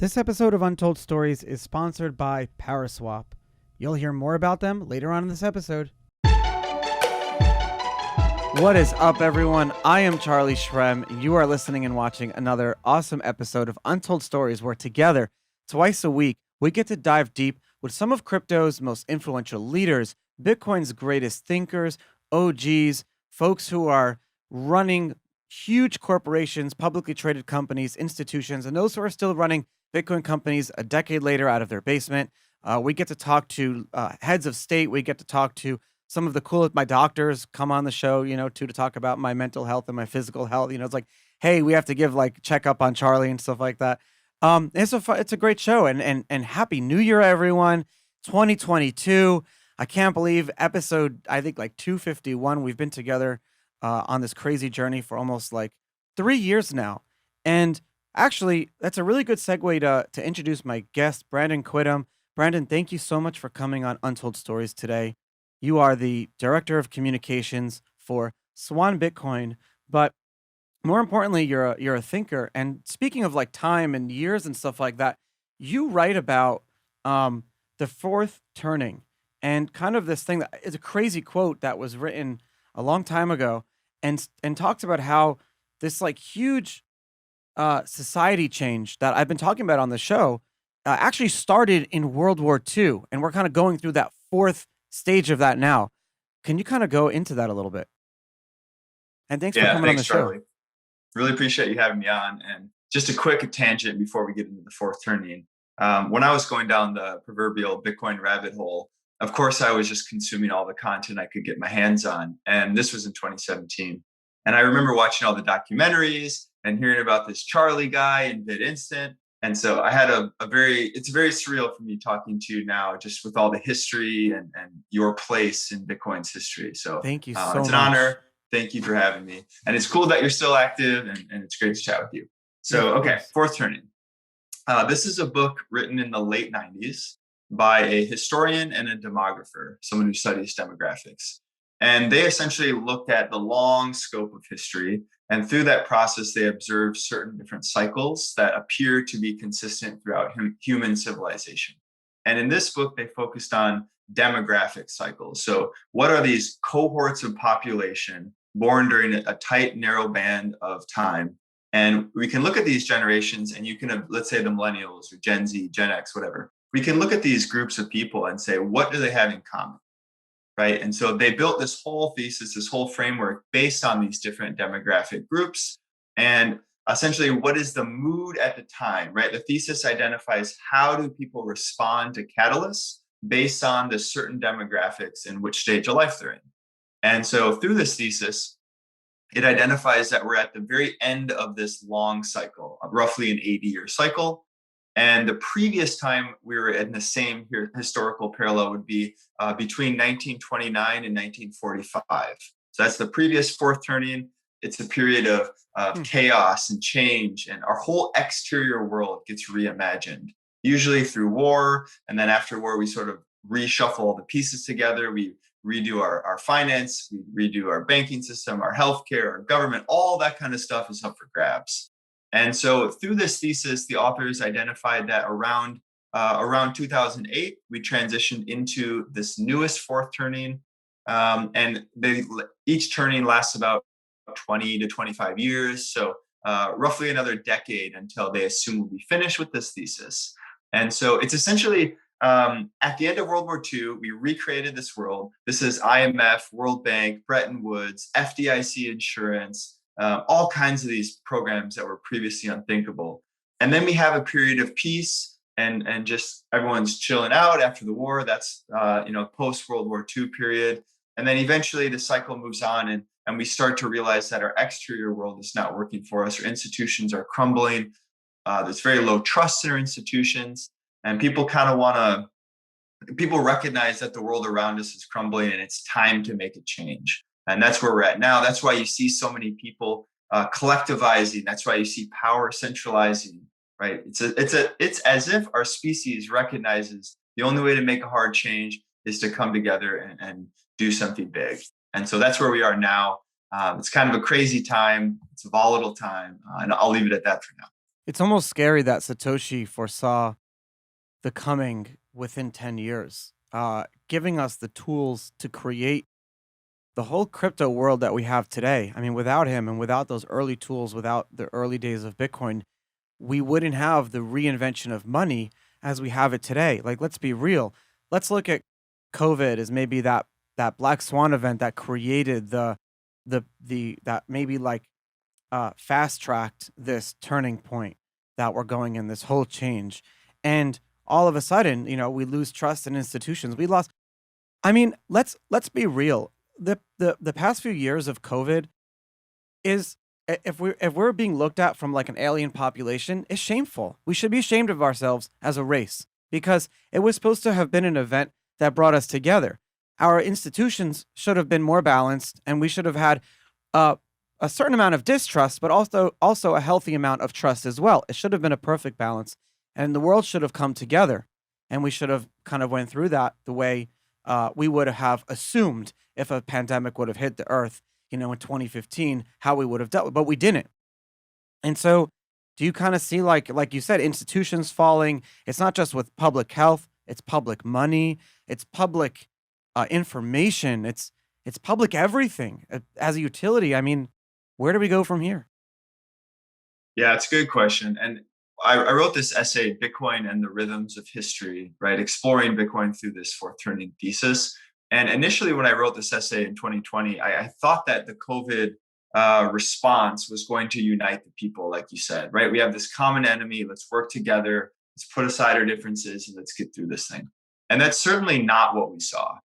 This episode of Untold Stories is sponsored by PowerSwap. You'll hear more about them later on in this episode. What is up, everyone? I am Charlie Shrem, and you are listening and watching another awesome episode of Untold Stories, where together, twice a week, we get to dive deep with some of crypto's most influential leaders, Bitcoin's greatest thinkers, OGs, folks who are running huge corporations, publicly traded companies, institutions, and those who are still running Bitcoin companies a decade later out of their basement. We get to talk to heads of state. We get to talk to some of the coolest. My doctors come on the show, to talk about my mental health and my physical health. It's like, hey, we have to give check up on Charlie and stuff like that. It's a great show, and happy New Year, everyone. 2022. I can't believe episode, I think 251. We've been together on this crazy journey for almost 3 years now. And actually, that's a really good segue to introduce my guest, Brandon Quittem. Brandon, thank you so much for coming on Untold Stories today. You are the Director of Communications for Swan Bitcoin, but more importantly, you're a thinker. And speaking of time and years and stuff like that, you write about the fourth turning and kind of this thing that is a crazy quote that was written a long time ago, and talks about how this huge society change that I've been talking about on the show actually started in World War II, and we're kind of going through that fourth stage of that now. Can you kind of go into that a little bit? And thanks for coming on the Charlie. show. Really appreciate you having me on. And just a quick tangent before we get into the fourth turning. When I was going down the proverbial Bitcoin rabbit hole, of course, I was just consuming all the content I could get my hands on. And this was in 2017. And I remember watching all the documentaries and hearing about this Charlie guy in BitInstant. And so I had it's very surreal for me talking to you now, just with all the history and your place in Bitcoin's history. So thank you so much. It's an honor. Thank you for having me. And it's cool that you're still active, and it's great to chat with you. So, okay, fourth turning. This is a book written in the late 90s by a historian and a demographer, someone who studies demographics. And they essentially looked at the long scope of history. And through that process, they observed certain different cycles that appear to be consistent throughout human civilization. And in this book, they focused on demographic cycles. So what are these cohorts of population born during a tight, narrow band of time? And we can look at these generations, and you can, let's say the millennials or Gen Z, Gen X, whatever. We can look at these groups of people and say, what do they have in common? Right. And so they built this whole thesis, this whole framework based on these different demographic groups. And essentially, what is the mood at the time, right? The thesis identifies how do people respond to catalysts based on the certain demographics in which stage of life they're in. And so through this thesis, it identifies that we're at the very end of this long cycle, roughly an 80-year cycle. And the previous time we were in the same historical parallel would be between 1929 and 1945. So that's the previous fourth turning. It's a period of chaos and change, and our whole exterior world gets reimagined, usually through war. And then after war, we sort of reshuffle all the pieces together. We redo our finance, we redo our banking system, our healthcare, our government, all that kind of stuff is up for grabs. And so through this thesis, the authors identified that around 2008, we transitioned into this newest fourth turning. And each turning lasts about 20 to 25 years. So roughly another decade until they assume we'll be finished with this thesis. And so it's essentially at the end of World War II, we recreated this world. This is IMF, World Bank, Bretton Woods, FDIC insurance, all kinds of these programs that were previously unthinkable. And then we have a period of peace and just everyone's chilling out after the war. That's, post World War II period. And then eventually the cycle moves on, and we start to realize that our exterior world is not working for us. Our institutions are crumbling. There's very low trust in our institutions. And people recognize that the world around us is crumbling, and it's time to make a change. And that's where we're at now. That's why you see so many people collectivizing. That's why you see power centralizing, right? It's as if our species recognizes the only way to make a hard change is to come together and do something big. And so that's where we are now. It's kind of a crazy time. It's a volatile time. And I'll leave it at that for now. It's almost scary that Satoshi foresaw the coming within 10 years, giving us the tools to create the whole crypto world that we have today. I mean, without him and without those early tools, without the early days of Bitcoin, we wouldn't have the reinvention of money as we have it today. Like, let's be real. Let's look at COVID as maybe that black swan event that created the that maybe like fast tracked this turning point that we're going in, this whole change. And all of a sudden, we lose trust in institutions. We lost. I mean, let's be real. The past few years of COVID is, if we're being looked at from like an alien population, is shameful. We should be ashamed of ourselves as a race because it was supposed to have been an event that brought us together. Our institutions should have been more balanced, and we should have had uh, a certain amount of distrust, but also a healthy amount of trust as well. It should have been a perfect balance, and the world should have come together, and we should have kind of went through that the way we would have assumed if a pandemic would have hit the earth, in 2015, how we would have dealt with, but we didn't. And so, do you kind of see, like you said, institutions falling? It's not just with public health; it's public money, it's public information, it's public everything as a utility. I mean, where do we go from here? Yeah, it's a good question. And I wrote this essay, Bitcoin and the Rhythms of History, right? Exploring Bitcoin through this fourth turning thesis. And initially, when I wrote this essay in 2020, I thought that the COVID response was going to unite the people, like you said, right? We have this common enemy. Let's work together. Let's put aside our differences and let's get through this thing. And that's certainly not what we saw.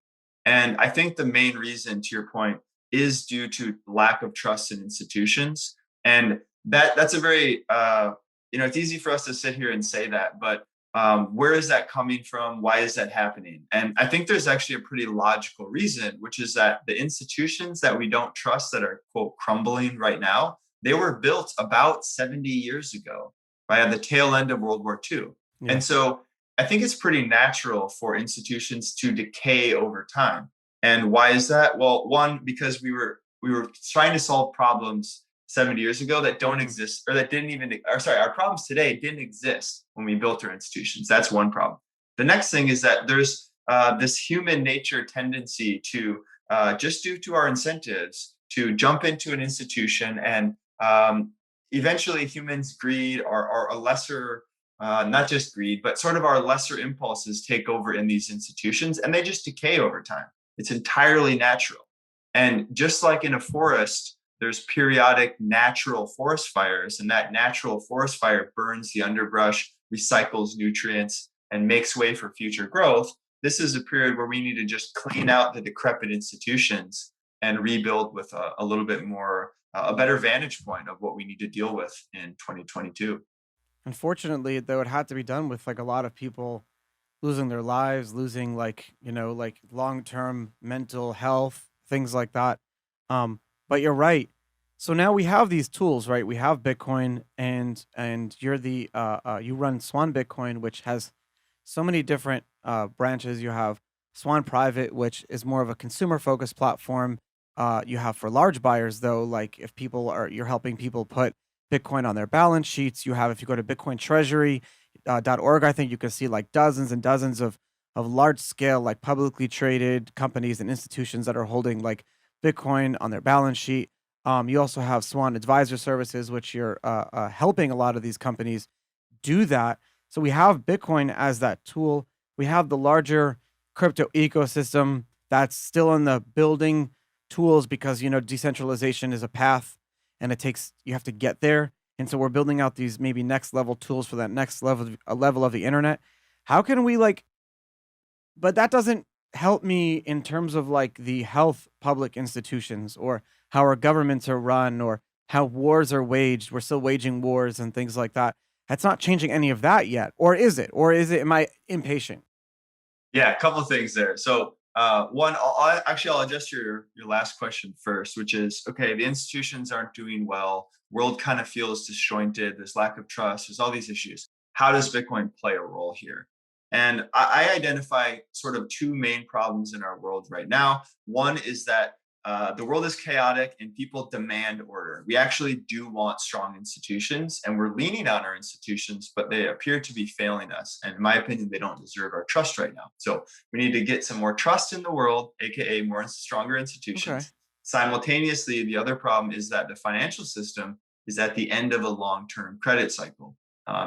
And I think the main reason, to your point, is due to lack of trust in institutions. And that's a very it's easy for us to sit here and say that, but where is that coming from? Why is that happening? And I think there's actually a pretty logical reason, which is that the institutions that we don't trust that are quote crumbling right now, they were built about 70 years ago, right at the tail end of World War II. Yeah. And so I think it's pretty natural for institutions to decay over time. And why is that? Well, one, because we were trying to solve problems 70 years ago that don't Mhm. exist or that didn't even, or sorry, our problems today didn't exist when we built our institutions. That's one problem. The next thing is that there's this human nature tendency to, just due to our incentives, to jump into an institution and eventually humans greed or a lesser, not just greed, but sort of our lesser impulses take over in these institutions and they just decay over time. It's entirely natural. And just like in a forest, there's periodic natural forest fires, and that natural forest fire burns the underbrush, recycles nutrients, and makes way for future growth. This is a period where we need to just clean out the decrepit institutions and rebuild with a little bit more, a better vantage point of what we need to deal with in 2022. Unfortunately, though, it had to be done with like a lot of people losing their lives, losing like long term mental health, things like that. But you're right. So now we have these tools, right? We have Bitcoin, and you're you run Swan Bitcoin, which has so many different branches. You have Swan Private, which is more of a consumer focused platform. You have for large buyers, though, like if people are you're helping people put Bitcoin on their balance sheets. You have, if you go to Bitcoin Treasury .org, I think you can see like dozens and dozens of large scale, like publicly traded companies and institutions that are holding like Bitcoin on their balance sheet. You also have Swan Advisor Services, which you're helping a lot of these companies do that. So we have Bitcoin as that tool. We have the larger crypto ecosystem that's still in the building tools because decentralization is a path, and you have to get there. And so we're building out these maybe next level tools for that next level of the internet. How can we like? But that doesn't help me in terms of like the health public institutions or how our governments are run or how wars are waged. We're still waging wars and things like that. That's not changing any of that yet. Or is it? Or is it, am I impatient? Yeah, a couple of things there. So one, I'll address your last question first, which is okay. The institutions aren't doing well. World kind of feels disjointed. There's lack of trust. There's all these issues. How does Bitcoin play a role here? And I identify sort of two main problems in our world right now. One is that the world is chaotic and people demand order. We actually do want strong institutions, and we're leaning on our institutions, but they appear to be failing us. And in my opinion, they don't deserve our trust right now. So we need to get some more trust in the world, aka more stronger institutions. Okay. Simultaneously, the other problem is that the financial system is at the end of a long-term credit cycle.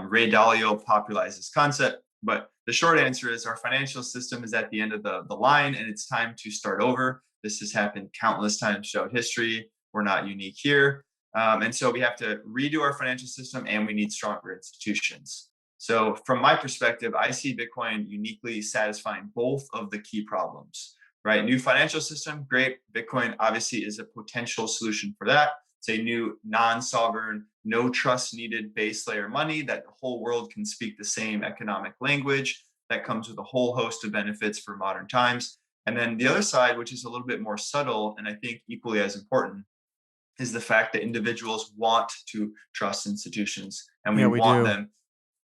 Ray Dalio popularized this concept, but the short answer is our financial system is at the end of the line, and it's time to start over. This has happened countless times throughout history. We're not unique here. And so we have to redo our financial system, and we need stronger institutions. So from my perspective, I see Bitcoin uniquely satisfying both of the key problems, right? New financial system, great. Bitcoin obviously is a potential solution for that. It's a new non-sovereign, no trust needed base layer money that the whole world can speak the same economic language. That comes with a whole host of benefits for modern times. And then the other side, which is a little bit more subtle and I think equally as important, is the fact that individuals want to trust institutions, and we want them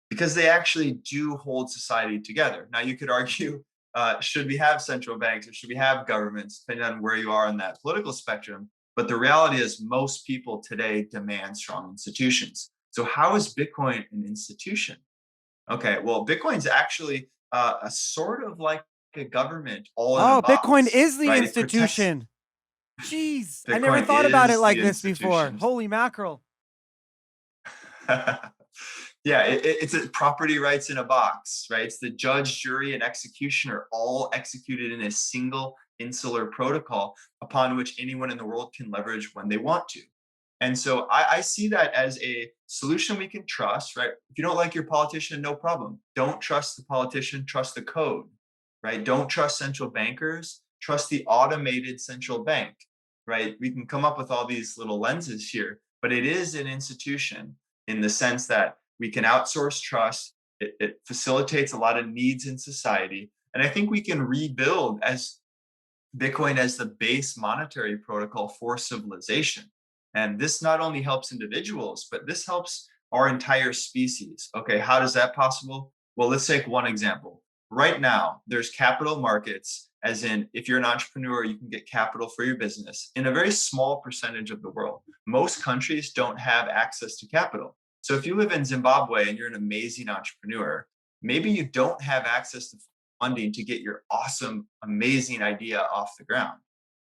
because they actually do hold society together. Now, you could argue, should we have central banks or should we have governments, depending on where you are on that political spectrum? But the reality is most people today demand strong institutions. So how is Bitcoin an institution? Okay, well, Bitcoin's actually a sort of like a government all in a box. Bitcoin is the right? institution. Jeez, I never Bitcoin thought about it is like the this before. institution. Holy mackerel. Yeah, it's a property rights in a box, right? It's the judge, jury, and executioner all executed in a single insular protocol upon which anyone in the world can leverage when they want to. And so I see that as a solution we can trust, right? If you don't like your politician, no problem. Don't trust the politician, trust the code, right? Don't trust central bankers, trust the automated central bank, right? We can come up with all these little lenses here, but it is an institution in the sense that we can outsource trust. It facilitates a lot of needs in society. And I think we can rebuild as Bitcoin as the base monetary protocol for civilization. And this not only helps individuals, but this helps our entire species. Okay, how is that possible? Well, let's take one example. Right now, there's capital markets, as in if you're an entrepreneur, you can get capital for your business in a very small percentage of the world. Most countries don't have access to capital. So if you live in Zimbabwe and you're an amazing entrepreneur, maybe you don't have access to funding to get your awesome, amazing idea off the ground,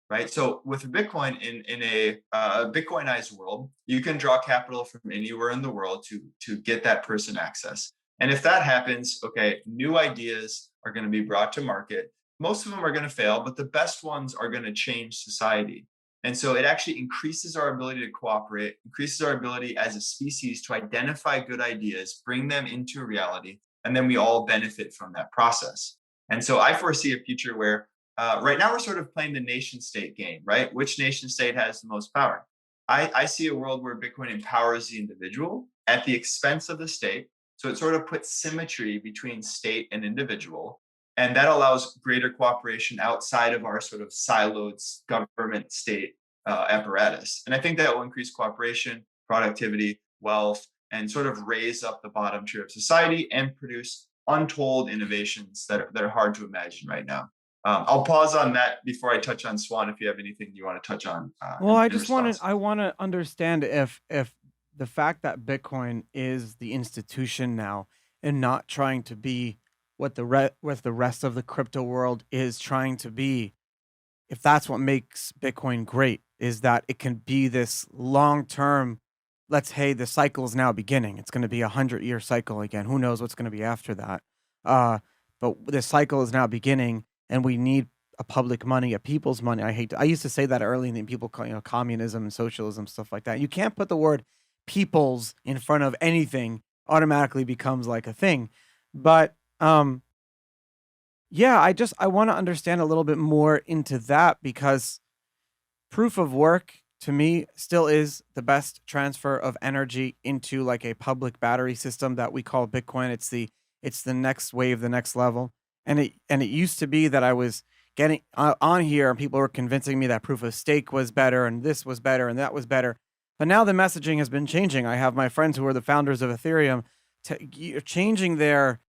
right? So with Bitcoin in a Bitcoinized world, you can draw capital from anywhere in the world to get that person access. And if that happens, okay, new ideas are going to be brought to market. Most of them are going to fail, but the best ones are going to change society. And so it actually increases our ability to cooperate, increases our ability as a species to identify good ideas, bring them into reality, and then we all benefit from that process. And so I foresee a future where right now we're sort of playing the nation state game, right? Which nation state has the most power? I see a world where Bitcoin empowers the individual at the expense of the state. So it sort of puts symmetry between state and individual. And that allows greater cooperation outside of our sort of siloed government state apparatus. And I think that will increase cooperation, productivity, wealth, and sort of raise up the bottom tier of society and produce untold innovations that are hard to imagine right now. I'll pause on that before I touch on Swan. If you have anything you want to touch on, Well, response. I want to understand if the fact that Bitcoin is the institution now and not trying to be what the rest of the crypto world is trying to be, if that's what makes Bitcoin great, is that it can be this long-term, hey, the cycle is now beginning. It's going to be 100-year cycle again. Who knows what's going to be after that? But the cycle is now beginning, and we need a public money, a people's money. I used to say that early, and then people call, communism and socialism, stuff like that. You can't put the word people's in front of anything, automatically becomes like a thing. But yeah, I want to understand a little bit more into that, because proof of work to me still is the best transfer of energy into like a public battery system that we call Bitcoin. It's the next wave, the next level. And it used to be that I was getting on here and people were convincing me that proof of stake was better and this was better and that was better. But now the messaging has been changing. I have my friends who are the founders of Ethereum changing their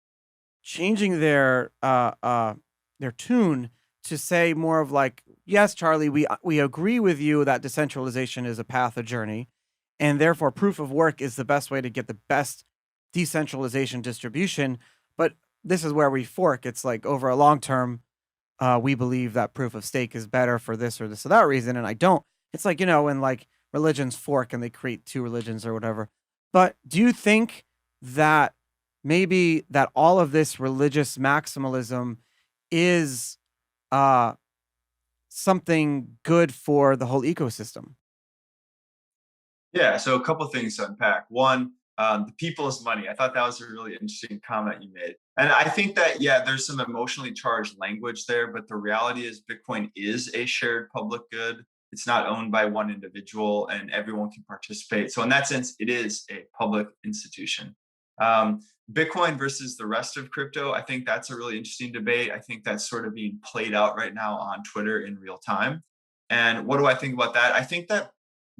tune to say more of like, yes, Charlie, we agree with you that decentralization is a path, a journey, and therefore proof of work is the best way to get the best decentralization distribution. But this is where we fork. It's like over a long term, we believe that proof of stake is better for this or this or that reason, and I don't. It's like, when like religions fork and they create two religions or whatever. But do you think that maybe that all of this religious maximalism is uh something good for the whole ecosystem? Yeah, so a couple things to unpack. One, the people's money. I thought that was a really interesting comment you made. And I think that, yeah, there's some emotionally charged language there, but the reality is Bitcoin is a shared public good. It's not owned by one individual and everyone can participate. So, in that sense, it is a public institution. Um, Bitcoin versus the rest of crypto, I think that's a really interesting debate. I think that's sort of being played out right now on Twitter in real time. And what do I think about that? I think that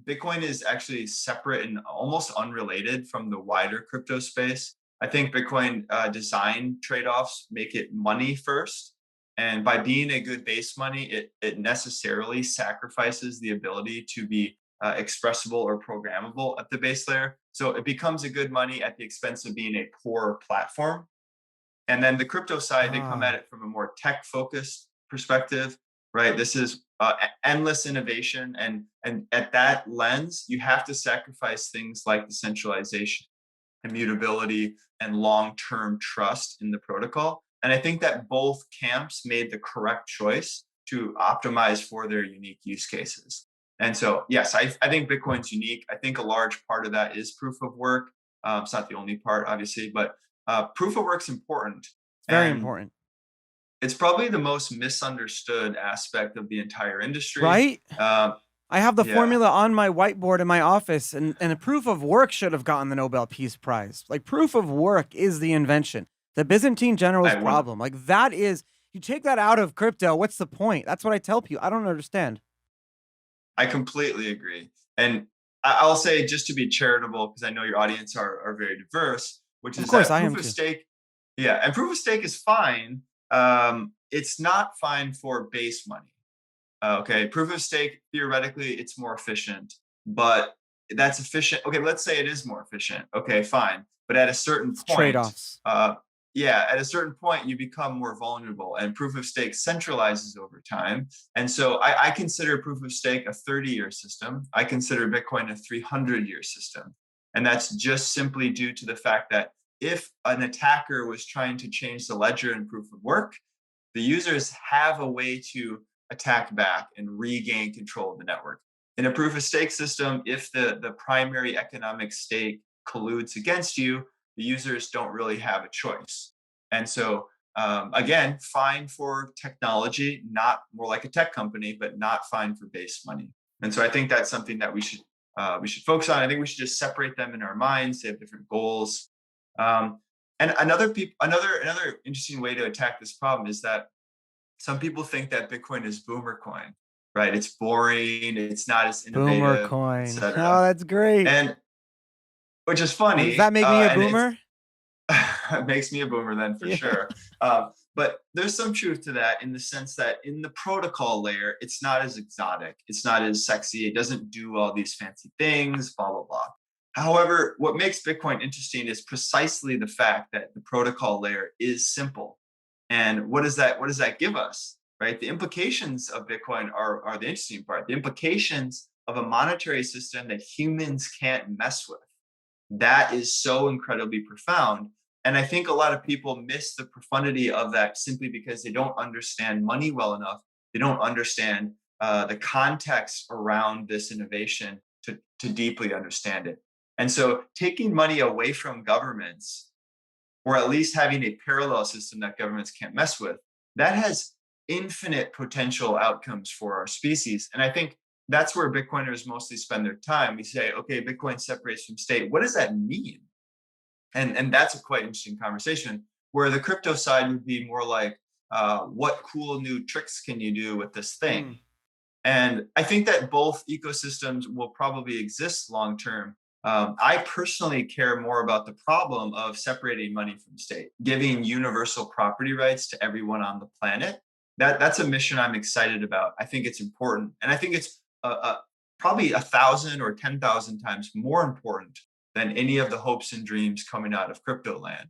Bitcoin is actually separate and almost unrelated from the wider crypto space. I think Bitcoin design trade offs make it money first. And by being a good base money, it necessarily sacrifices the ability to be expressible or programmable at the base layer. So it becomes a good money at the expense of being a poor platform. And then the crypto side, they come at Ah, it from a more tech focused perspective, right? This is endless innovation. And at that lens, you have to sacrifice things like decentralization, immutability, and long term trust in the protocol. And I think that both camps made the correct choice to optimize for their unique use cases. And so, yes, I think Bitcoin's unique. I think a large part of that is proof of work. It's not the only part, obviously, but proof of work's important. it's very And important, it's probably the most misunderstood aspect of the entire industry. right? Uh, I have the yeah, formula on my whiteboard in my office, and a proof of work should have gotten the Nobel Peace Prize. Like, proof of work is the invention, the Byzantine general's I want. problem. Like, that is, you take that out of crypto, what's the point? That's what I tell people. I don't understand. I completely agree. And I'll say, just to be charitable, because I know your audience are very diverse, which Of is course, that I proof am of too. stake, yeah, and proof of stake is fine. It's not fine for base money. Okay, proof of stake, theoretically, it's more efficient, but that's efficient. Okay, let's say it is more efficient. Okay, fine. But at a certain It's trade point, offs. yeah, at a certain point, you become more vulnerable, and proof of stake centralizes over time. And so I consider proof of stake a 30-year system. I consider Bitcoin a 300-year system. And that's just simply due to the fact that if an attacker was trying to change the ledger in proof of work, the users have a way to attack back and regain control of the network. In a proof of stake system, if the primary economic stake colludes against you, the users don't really have a choice. And so, again, fine for technology, not more like a tech company, but not fine for base money. And so I think that's something that we should focus on. I think we should just separate them in our minds. They have different goals. Um, and another interesting way to attack this problem is that some people think that Bitcoin is boomer coin, right? It's boring, it's not as Boomer innovative, coin. Oh, etc. that's great. And which is Does that funny, make me a and it's boomer? it makes me a boomer then for Yeah. sure. But there's some truth to that in the sense that in the protocol layer, it's not as exotic, it's not as sexy, it doesn't do all these fancy things, blah blah blah. However, what makes Bitcoin interesting is precisely the fact that the protocol layer is simple. And what does that give us? Right? The implications of Bitcoin are the interesting part. The implications of a monetary system that humans can't mess with. That is so incredibly profound. And I think a lot of people miss the profundity of that simply because they don't understand money well enough. They don't understand the context around this innovation to deeply understand it. And so taking money away from governments, or at least having a parallel system that governments can't mess with, that has infinite potential outcomes for our species. And I think that's where Bitcoiners mostly spend their time. We say, okay, Bitcoin separates from state. What does that mean? And that's a quite interesting conversation. Where the crypto side would be more like, what cool new tricks can you do with this Hmm. thing? And I think that both ecosystems will probably exist long term. I personally care more about the problem of separating money from state, giving universal property rights to everyone on the planet, that's a mission I'm excited about. I think it's important, and I think it's probably 1,000 or 10,000 times more important than any of the hopes and dreams coming out of crypto land.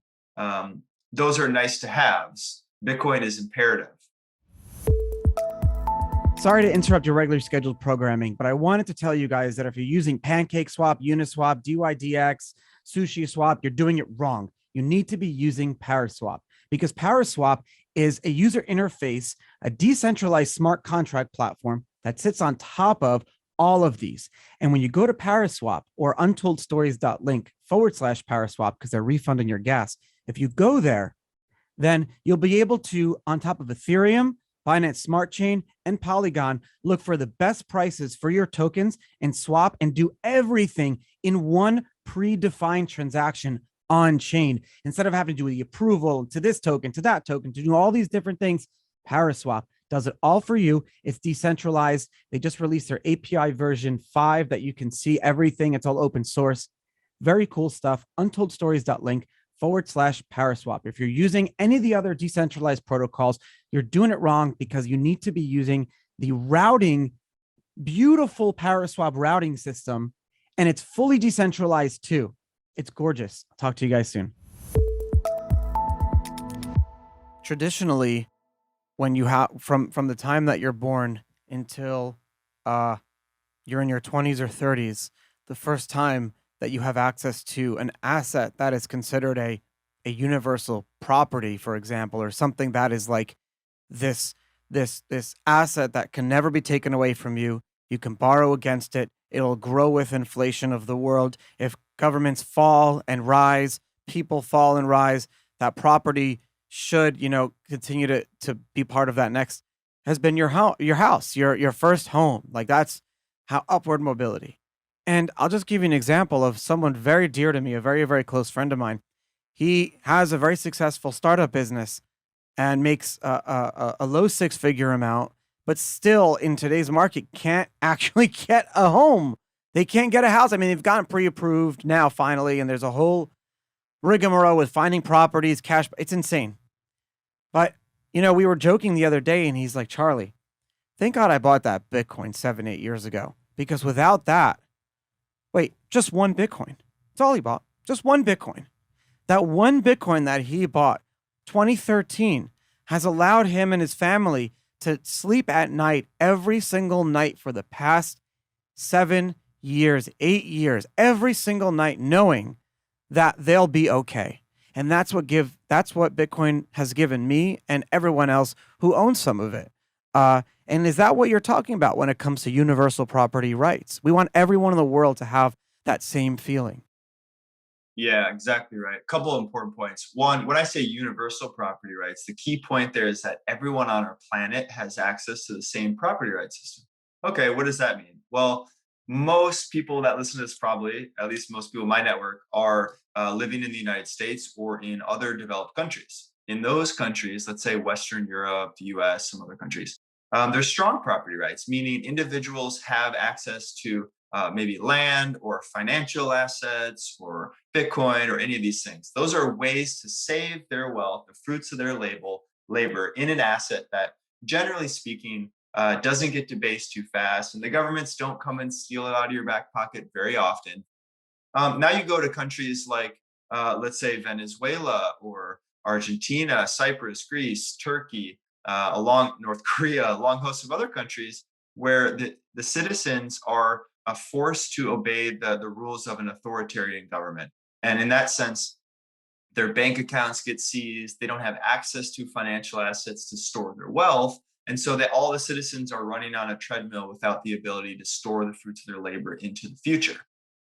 Those are nice to haves. Bitcoin is imperative. Sorry to interrupt your regularly scheduled programming, but I wanted to tell you guys that if you're using PancakeSwap, Uniswap, DYDX, SushiSwap, you're doing it wrong. You need to be using Paraswap, because Paraswap is a user interface, a decentralized smart contract platform that sits on top of all of these. And when you go to Paraswap or untoldstories.link/Paraswap, because they're refunding your gas, if you go there, then you'll be able to, on top of Ethereum, Binance Smart Chain, and Polygon, look for the best prices for your tokens and swap and do everything in one predefined transaction on chain. Instead of having to do the approval to this token, to that token, to do all these different things, Paraswap does it all for you. It's decentralized. They just released their API version 5 that you can see everything. It's all open source. Very cool stuff. Untoldstories.link/Paraswap. If you're using any of the other decentralized protocols, you're doing it wrong, because you need to be using the routing, beautiful Paraswap routing system, and it's fully decentralized too. It's gorgeous. I'll talk to you guys soon. Traditionally, when you have from the time that you're born until you're in your 20s or 30s, the first time that you have access to an asset that is considered a universal property, for example, or something that is like this asset that can never be taken away from you. You can borrow against it. It'll grow with inflation of the world. If governments fall and rise, people fall and rise, that property should, continue to be part of that next, has been your house, your first home. Like, that's how upward mobility. And I'll just give you an example of someone very dear to me, a very, very close friend of mine. He has a very successful startup business and makes a low six-figure amount, but still in today's market can't actually get a home. They can't get a house. I mean, they've gotten pre-approved now finally, and there's a whole rigmarole with finding properties, cash. It's insane. But, we were joking the other day, and he's like, Charlie, thank God I bought that Bitcoin 7-8 years ago, because without that, just one Bitcoin. That's all he bought. Just one Bitcoin. That one Bitcoin that he bought, 2013, has allowed him and his family to sleep at night every single night for the past 7 years, 8 years, every single night, knowing that they'll be okay. And that's what Bitcoin has given me and everyone else who owns some of it. And is that what you're talking about when it comes to universal property rights? We want everyone in the world to have that same feeling. Yeah, exactly right. A couple of important points. One, when I say universal property rights, the key point there is that everyone on our planet has access to the same property rights system. Okay, what does that mean? Well, most people that listen to this, probably, at least most people in my network, are living in the United States or in other developed countries. In those countries, let's say Western Europe, the US, some other countries, there's strong property rights, meaning individuals have access to maybe land or financial assets or Bitcoin or any of these things. Those are ways to save their wealth, the fruits of their labor in an asset that, generally speaking, doesn't get debased too fast, and the governments don't come and steal it out of your back pocket very often. Now you go to countries like, let's say, Venezuela or Argentina, Cyprus, Greece, Turkey, along North Korea, a long host of other countries where the citizens are forced to obey the rules of an authoritarian government. And in that sense, their bank accounts get seized. They don't have access to financial assets to store their wealth. And so that all the citizens are running on a treadmill without the ability to store the fruits of their labor into the future.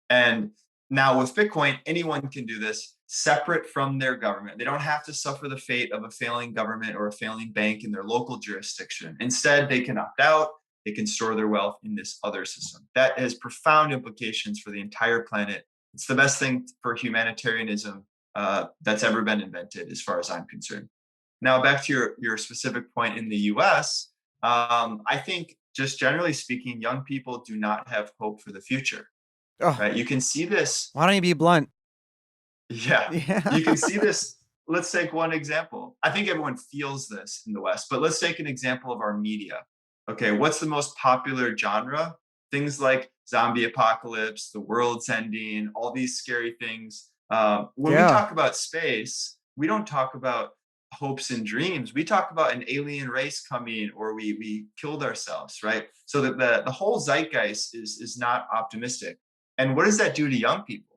And now with Bitcoin, anyone can do this separate from their government. They don't have to suffer the fate of a failing government or a failing bank in their local jurisdiction. Instead, they can opt out. They can store their wealth in this other system. That has profound implications for the entire planet. It's the best thing for humanitarianism that's ever been invented, as far as I'm concerned. Now, back to your specific point in the US, I think, just generally speaking, young people do not have hope for the future. Oh, right? You can see this. Why don't you be blunt? Yeah, Yeah. you can see this let's take one example. I think everyone feels this in the West, but let's take an example of our media. Okay, what's the most popular genre? Things like zombie apocalypse, the world's ending, all these scary things. When we Yeah. talk about space, we don't talk about hopes and dreams. We talk about an alien race coming, or we killed ourselves, right? So that the whole zeitgeist is not optimistic. And what does that do to young people?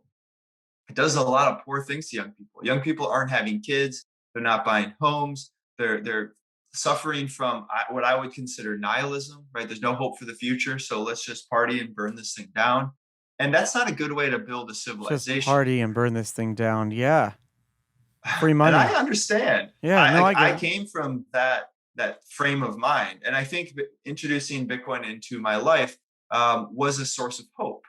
It does a lot of poor things to young people. Young people aren't having kids. They're not buying homes. They're suffering from what I would consider nihilism, right? There's no hope for the future. So let's just party and burn this thing down. And that's not a good way to build a Just civilization. party and burn this thing down. Yeah. Free And money. I understand. Yeah, no, I, I I get I it. came from that frame of mind, and I think introducing Bitcoin into my life was a source of hope,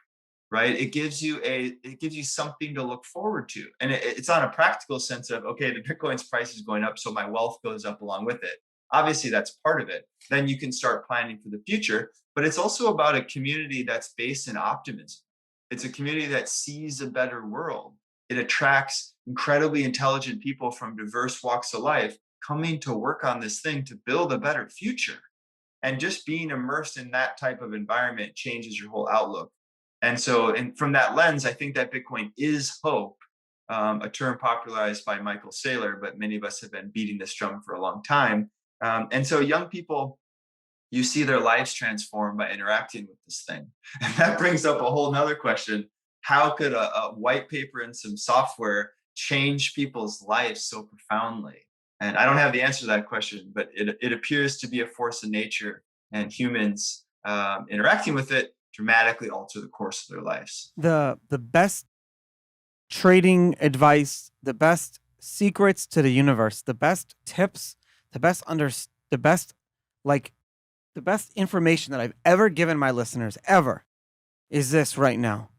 right? It gives you something to look forward to, and it's on a practical sense of, okay, the Bitcoin's price is going up, so my wealth goes up along with it. Obviously, that's part of it. Then you can start planning for the future, but it's also about a community that's based in optimism. It's a community that sees a better world. It attracts incredibly intelligent people from diverse walks of life coming to work on this thing to build a better future. And just being immersed in that type of environment changes your whole outlook. And so, and from that lens, I think that Bitcoin is hope, a term popularized by Michael Saylor, but many of us have been beating this drum for a long time. And so, young people, you see their lives transform by interacting with this thing. And that brings up a whole nother question. How could a white paper and some software change people's lives so profoundly? And I don't have the answer to that question, but it appears to be a force of nature, and humans interacting with it dramatically alter the course of their lives. The best trading advice, the best secrets to the universe, the best tips, the best like the best information that I've ever given my listeners ever is this right now.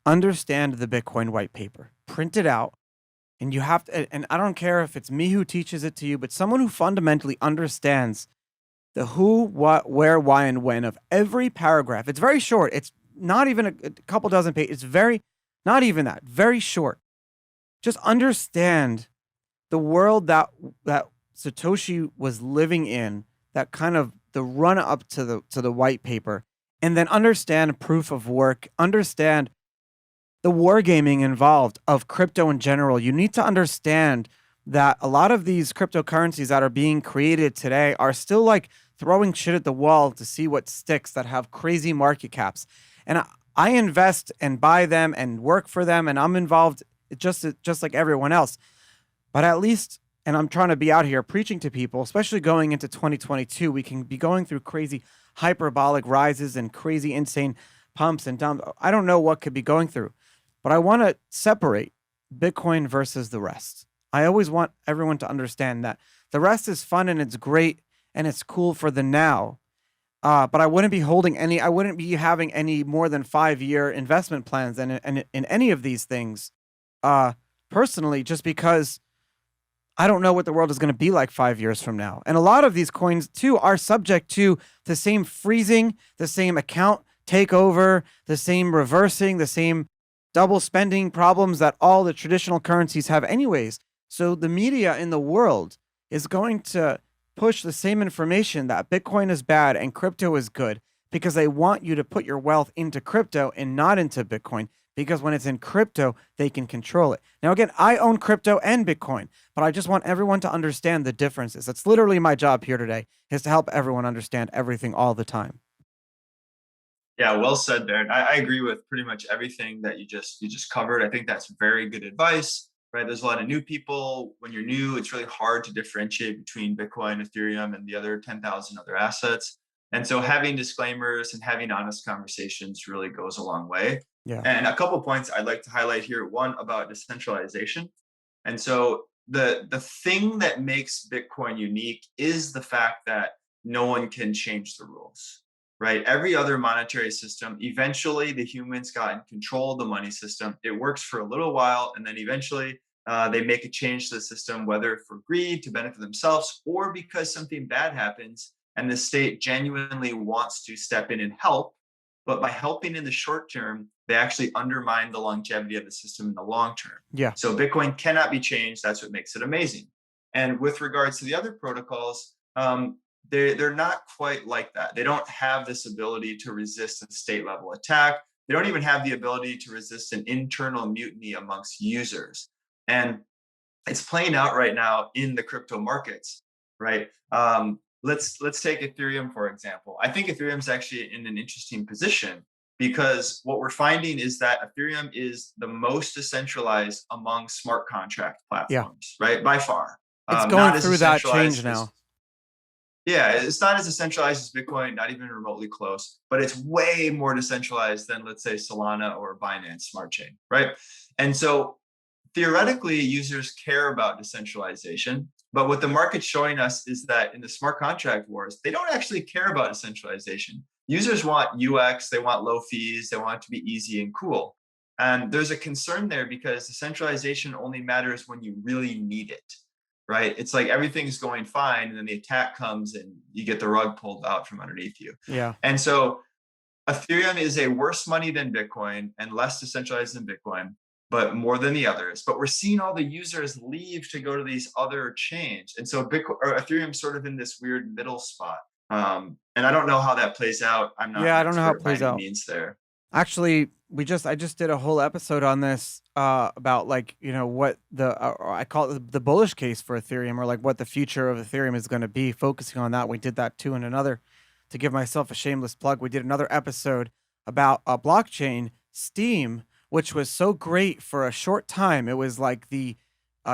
Understand the Bitcoin white paper. Print it out. And you have to, and I don't care if it's me who teaches it to you, but someone who fundamentally understands the who, what, where, why, and when of every paragraph. It's very short. It's not even a couple dozen pages. It's not even that, very short. Just understand the world that Satoshi was living in, that kind of the run up to the white paper, and then understand proof of work, understand the wargaming involved of crypto in general. You need to understand that a lot of these cryptocurrencies that are being created today are still like throwing shit at the wall to see what sticks, that have crazy market caps. And I invest and buy them and work for them, and I'm involved just like everyone else. But at least, and I'm trying to be out here preaching to people, especially going into 2022, we can be going through crazy hyperbolic rises and crazy insane pumps and dumps. I don't know what could be going through, but I want to separate Bitcoin versus the rest. I always want everyone to understand that the rest is fun and it's great and it's cool for the now. But I wouldn't be having any more than 5-year investment plans in any of these things, personally, just because I don't know what the world is going to be like 5 years from now. And a lot of these coins, too, are subject to the same freezing, the same account takeover, the same reversing, the same double spending problems that all the traditional currencies have, anyways. So the media in the world is going to push the same information that Bitcoin is bad and crypto is good, because they want you to put your wealth into crypto and not into Bitcoin, because when it's in crypto, they can control it. Now, again, I own crypto and Bitcoin, but I just want everyone to understand the differences. That's literally my job here today, is to help everyone understand everything all the time. Yeah, well said there. And I agree with pretty much everything that you just covered. I think that's very good advice, right? There's a lot of new people. When you're new, it's really hard to differentiate between Bitcoin, Ethereum, and the other 10,000 other assets. And so having disclaimers and having honest conversations really goes a long way. Yeah. And a couple points I'd like to highlight here. One, about decentralization. And so the thing that makes Bitcoin unique is the fact that no one can change the rules, right? Every other monetary system, eventually the humans got in control of the money system. It works for a little while, and then eventually they make a change to the system, whether for greed, to benefit themselves, or because something bad happens and the state genuinely wants to step in and help. but by helping in the short term, they actually undermine the longevity of the system in the long term. Yeah. So Bitcoin cannot be changed. That's what makes it amazing. And with regards to the other protocols, they're not quite like that. They don't have this ability to resist a state level attack. They don't even have the ability to resist an internal mutiny amongst users. And it's playing out right now in the crypto markets, right? Let's take Ethereum for example. I think Ethereum is actually in an interesting position because what we're finding is that Ethereum is the most decentralized among smart contract Yeah. platforms, right? By far, It's going not as through that change decentralized as now. yeah, it's not as decentralized as Bitcoin, not even remotely close, but it's way more decentralized than, let's say, Solana or Binance Smart Chain, right? And so theoretically, users care about decentralization. But what the market's showing us is that in the smart contract wars, they don't actually care about decentralization. Users want UX, they want low fees, they want it to be easy and cool. And there's a concern there because decentralization only matters when you really need it, right? It's like everything's going fine, and then the attack comes and you get the rug pulled out from underneath you. Yeah. And so Ethereum is a worse money than Bitcoin and less decentralized than Bitcoin, but more than the others. But we're seeing all the users leave to go to these other chains. And so Bitcoin or Ethereum's sort of in this weird middle spot. And I don't know how that plays out. I'm not Yeah, an I don't know how it expert by plays any out. means there. Actually, I just did a whole episode on this about like, what I call it the bullish case for Ethereum, or like what the future of Ethereum is going to be, focusing on that. We did that too in another, to give myself a shameless plug. We did another episode about a blockchain, Steam, which was so great for a short time. It was like the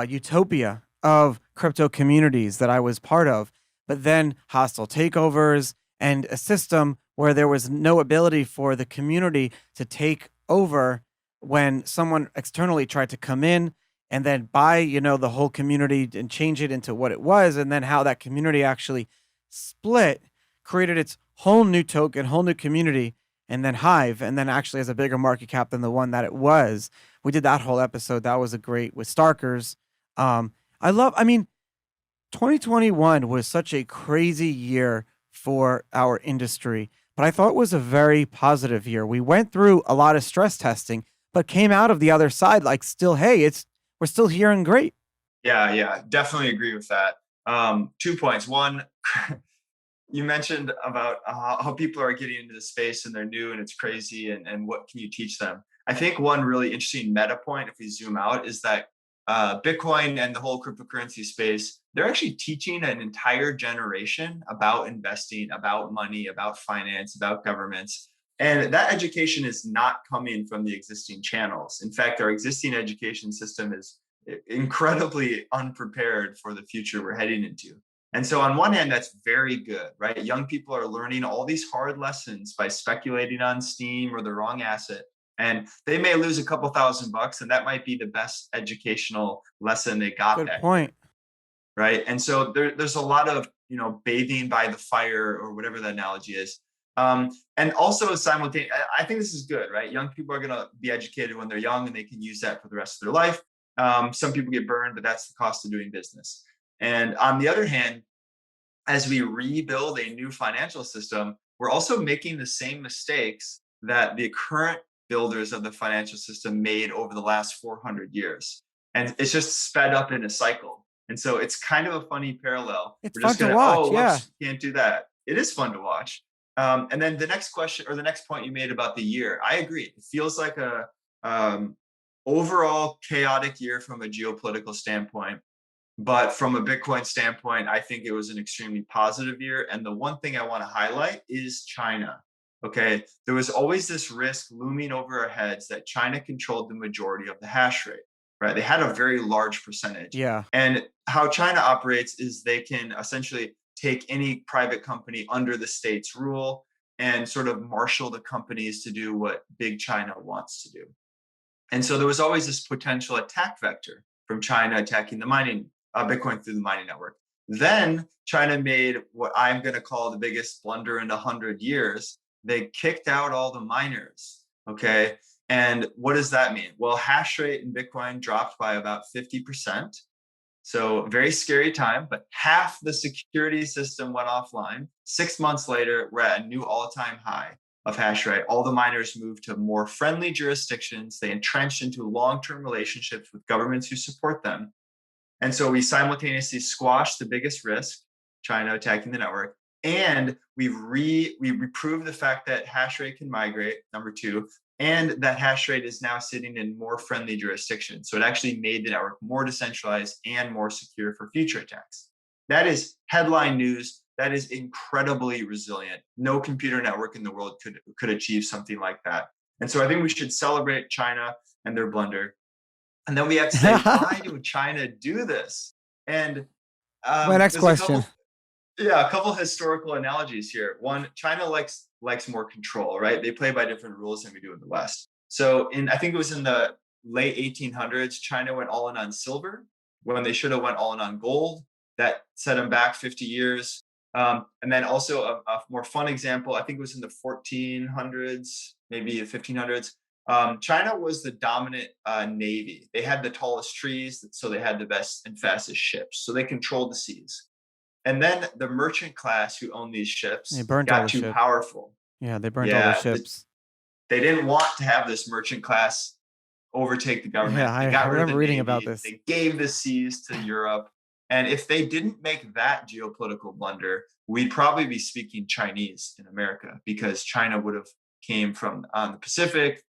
utopia of crypto communities that I was part of. But then hostile takeovers and a system where there was no ability for the community to take over when someone externally tried to come in and then buy, the whole community and change it into what it was. And then how that community actually split, created its whole new token, whole new community, and then Hive, and then actually has a bigger market cap than the one that it was. We did that whole episode. That was a great with Starkers. I mean, 2021 was such a crazy year for our industry, but I thought it was a very positive year. We went through a lot of stress testing, but came out of the other side like still, hey, we're still here and great. Yeah, definitely agree with that. 2 points. One, you mentioned about how people are getting into the space and they're new and it's crazy and what can you teach them? I think one really interesting meta point, if we zoom out, is that Bitcoin and the whole cryptocurrency space, they're actually teaching an entire generation about investing, about money, about finance, about governments. And that education is not coming from the existing channels. In fact, our existing education system is incredibly unprepared for the future we're heading into. And so, on one hand, that's very good, right? Young people are learning all these hard lessons by speculating on Steam or the wrong asset. And they may lose a couple $1,000, and that might be the best educational lesson they got Good that year, point. right? And so there's a lot of bathing by the fire or whatever the analogy is. And also simultaneously, I think this is good, right? Young people are going to be educated when they're young, and they can use that for the rest of their life. Some people get burned, but that's the cost of doing business. And on the other hand, as we rebuild a new financial system, we're also making the same mistakes that the current builders of the financial system made over the last 400 years. And it's just sped up in a cycle. And so it's kind of a funny parallel. It's We're fun just to going to, watch. oh, Yeah. whoops, can't do that. It is fun to watch. And then the next question or the next point you made about the year, I agree. It feels like a overall chaotic year from a geopolitical standpoint. But from a Bitcoin standpoint, I think it was an extremely positive year. And the one thing I want to highlight is China. Okay. There was always this risk looming over our heads that China controlled the majority of the hash rate, right? They had a very large percentage. Yeah. And how China operates is they can essentially take any private company under the state's rule and sort of marshal the companies to do what big China wants to do. And so there was always this potential attack vector from China attacking the mining Bitcoin through the mining network. Then China made what I'm going to call the biggest blunder in 100 years. They kicked out all the miners. Okay. And what does that mean? Well, hash rate in Bitcoin dropped by about 50%. So very scary time, but half the security system went offline. 6 months later, we're at a new all-time high. of hash rate, all the miners moved to more friendly jurisdictions. They entrenched into long-term relationships with governments who support them. And so we simultaneously squashed the biggest risk, China attacking the network, and we proved the fact that hash rate can migrate, number two, and that hash rate is now sitting in more friendly jurisdictions. So it actually made the network more decentralized and more secure for future attacks. That is headline news. That is incredibly resilient. No computer network in the world could achieve something like that. And so I think we should celebrate China and their blunder. And then we have to say, why would China do this? And My next there's a question. couple historical analogies here. One, China likes more control, right? They play by different rules than we do in the West. So I think it was in the late 1800s, China went all in on silver when they should have went all in on gold. That set them back 50 years. And then also a more fun example, I think it was in the 1400s, maybe the 1500s. China was the dominant navy. They had the tallest trees, so they had the best and fastest ships. So they controlled the seas. And then the merchant class who owned these They ships burnt all got the too ships. powerful. Yeah, they burnt all the Yeah, ships. they didn't want to have this merchant class overtake the government. Yeah, They I got rid of the remember reading about navy. this. They gave the seas to Europe. And if they didn't make that geopolitical blunder, we'd probably be speaking Chinese in America, because China would have came from the Pacific,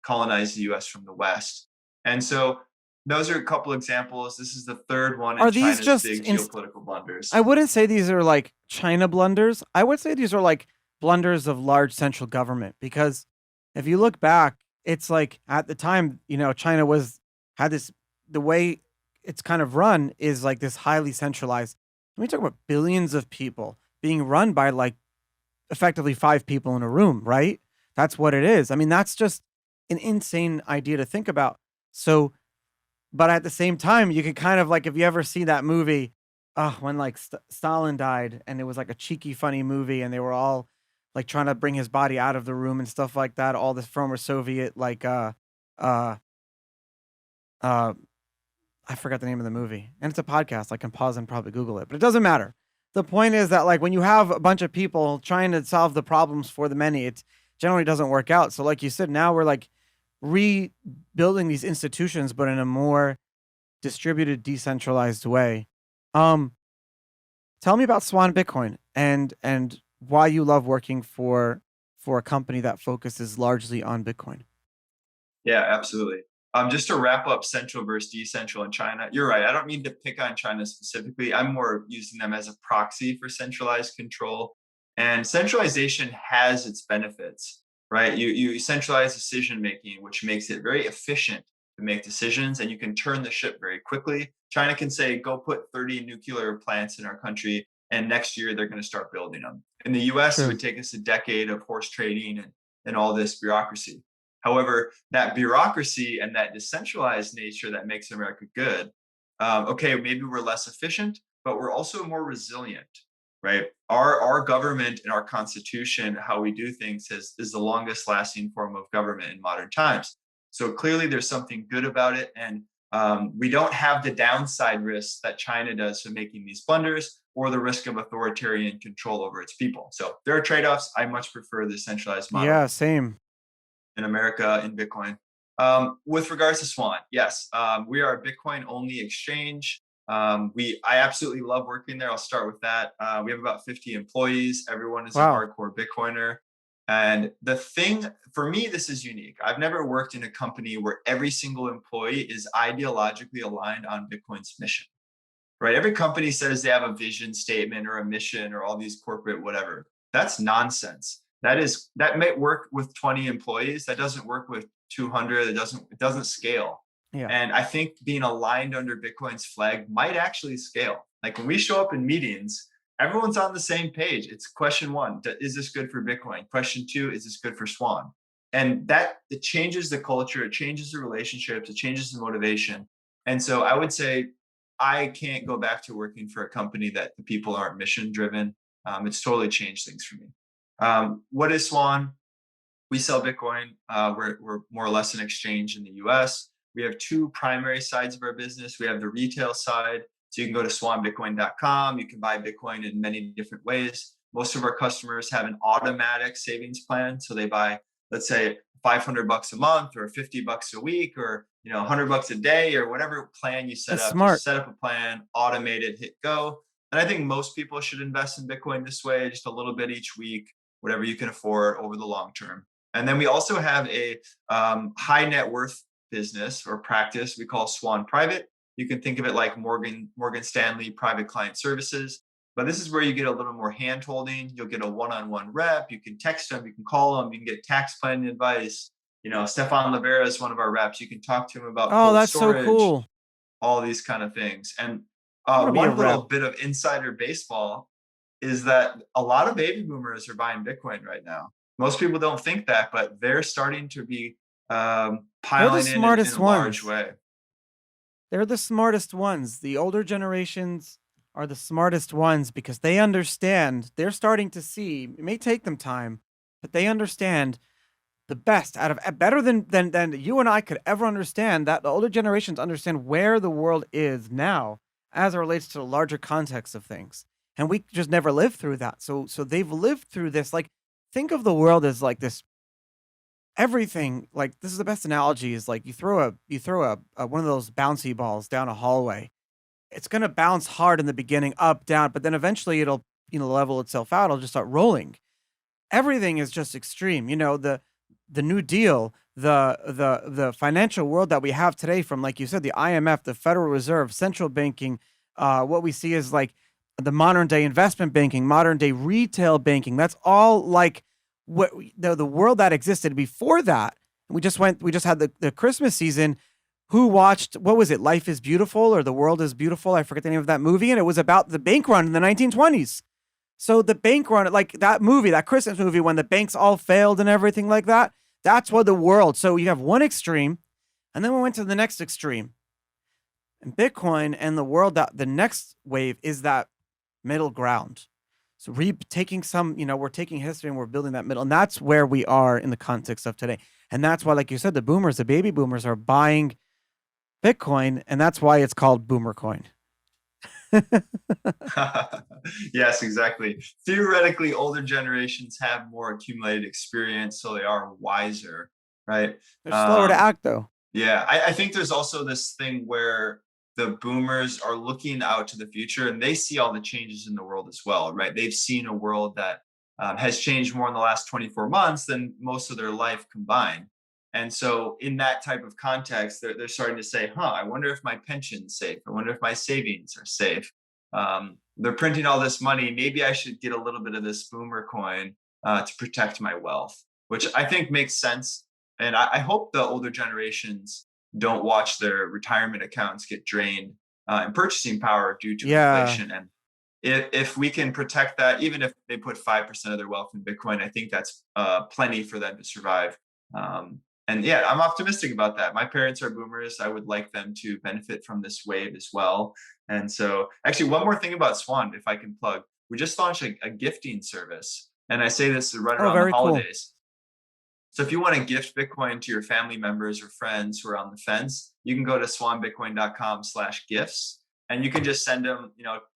colonized the US from the West. And so those are a couple examples. This is the third one in Are these China's just big geopolitical blunders. I wouldn't say these are like China blunders. I would say these are like blunders of large central government, because if you look back, it's like at the time, China had this, the way it's kind of run is like this highly centralized. When we talk about billions of people being run by like effectively five people in a room, right? That's what it is. I mean, that's just an insane idea to think about. So, but at the same time, you could kind of like, if you ever see that movie, when like Stalin died, and it was like a cheeky, funny movie, and they were all like trying to bring his body out of the room and stuff like that. All this former Soviet, like, uh, I forgot the name of the movie, and it's a podcast. I can pause and probably Google it, but it doesn't matter. The point is that like when you have a bunch of people trying to solve the problems for the many, it generally doesn't work out. So like you said, now we're like rebuilding these institutions, but in a more distributed, decentralized way. Um, Tell me about Swan Bitcoin and why you love working for a company that focuses largely on Bitcoin. Yeah, absolutely. Just to wrap up central versus decentral in China, you're right. I don't mean to pick on China specifically. I'm more using them as a proxy for centralized control. And centralization has its benefits, right? You centralize decision making, which makes it very efficient to make decisions, and you can turn the ship very quickly. China can say, go put 30 nuclear plants in our country, and next year they're going to start building them. In the US, it True. would take us a decade of horse trading and all this bureaucracy. However, that bureaucracy and that decentralized nature that makes America good, okay, maybe we're less efficient, but we're also more resilient, right? Our government and our constitution, how we do things, is the longest lasting form of government in modern times. So clearly there's something good about it. And we don't have the downside risks that China does for making these blunders, or the risk of authoritarian control over its people. So there are trade-offs. I much prefer the centralized model Yeah, same. in America in Bitcoin. With regards to Swan, yes, we are a Bitcoin only exchange. I absolutely love working there. I'll start with that. We have about 50 employees. Everyone is a Wow. hardcore Bitcoiner. And the thing for me, this is unique. I've never worked in a company where every single employee is ideologically aligned on Bitcoin's mission, right? Every company says they have a vision statement or a mission or all these corporate whatever. That's nonsense. That may work with 20 employees. That doesn't work with 200. It doesn't scale. Yeah. And I think being aligned under Bitcoin's flag might actually scale. Like when we show up in meetings, everyone's on the same page. It's question one, is this good for Bitcoin? Question two, is this good for Swan? And it changes the culture, it changes the relationships, it changes the motivation. And so I would say I can't go back to working for a company that the people aren't mission driven. It's totally changed things for me. What is Swan? We sell Bitcoin. We're more or less an exchange in the US. We have two primary sides of our business. We have the retail side. So you can go to swanbitcoin.com. You can buy Bitcoin in many different ways. Most of our customers have an automatic savings plan. So they buy, let's say, $500 a month or $50 a week or $100 a day or whatever plan you set That's up. smart. Just set up a plan, automate it, hit go. And I think most people should invest in Bitcoin this way, just a little bit each week, whatever you can afford over the long term. And then we also have a high net worth business or practice we call Swan Private. You can think of it like Morgan Stanley Private Client Services. But this is where you get a little more hand holding. You'll get a one-on-one rep. You can text them, you can call them, you can get tax planning advice. Stefan Livera is one of our reps. You can talk to him about Oh, cold that's so storage, cool. all these kind of things. And I want to be a one little rep. bit of insider baseball is that a lot of baby boomers are buying Bitcoin right now. Most people don't think that, but they're starting to be They're the piling in smartest a large ones. way. They're the smartest ones. The older generations are the smartest ones because they understand. They're starting to see. It may take them time, but they understand the best out of better than you and I could ever understand. That the older generations understand where the world is now as it relates to the larger context of things, and we just never lived through that. So they've lived through this. Like, think of the world as like this. Everything, like, this is the best analogy, is like you throw a one of those bouncy balls down a hallway. It's gonna bounce hard in the beginning, up, down, but then eventually it'll level itself out. It'll just start rolling. Everything is just extreme. The New Deal, the financial world that we have today, from, like you said, the IMF, the Federal Reserve, central banking. What we see is like the modern day investment banking, modern day retail banking. That's all like the world that existed before that. We just had the Christmas season. Who watched, what was it, Life is Beautiful or The World is Beautiful? I forget the name of that movie. And it was about the bank run in the 1920s. So the bank run, like that movie, that Christmas movie, when the banks all failed and everything like that, that's what the world. So you have one extreme, and then we went to the next extreme. And Bitcoin and the world, that the next wave is that middle ground. So taking we're taking history and we're building that middle. And that's where we are in the context of today. And that's why, like you said, the baby boomers are buying Bitcoin, and that's why it's called Boomer Coin. Yes, exactly. Theoretically, older generations have more accumulated experience, so they are wiser, right? They're slower to Um, act, though. yeah, I think there's also this thing where the boomers are looking out to the future and they see all the changes in the world as well, right? They've seen a world that has changed more in the last 24 months than most of their life combined. And so, in that type of context, they're starting to say, I wonder if my pension's safe. I wonder if my savings are safe. They're printing all this money. Maybe I should get a little bit of this boomer coin to protect my wealth, which I think makes sense. And I hope the older generations don't watch their retirement accounts get drained in purchasing power due to Yeah. inflation. And if we can protect that, even if they put 5% of their wealth in Bitcoin, I think that's plenty for them to survive. And yeah, I'm optimistic about that. My parents are boomers. I would like them to benefit from this wave as well. And so, actually, one more thing about Swan, if I can plug, we just launched a gifting service. And I say this right Oh, around the very cool. holidays. So if you want to gift Bitcoin to your family members or friends who are on the fence, you can go to swanbitcoin.com/gifts and you can just send them,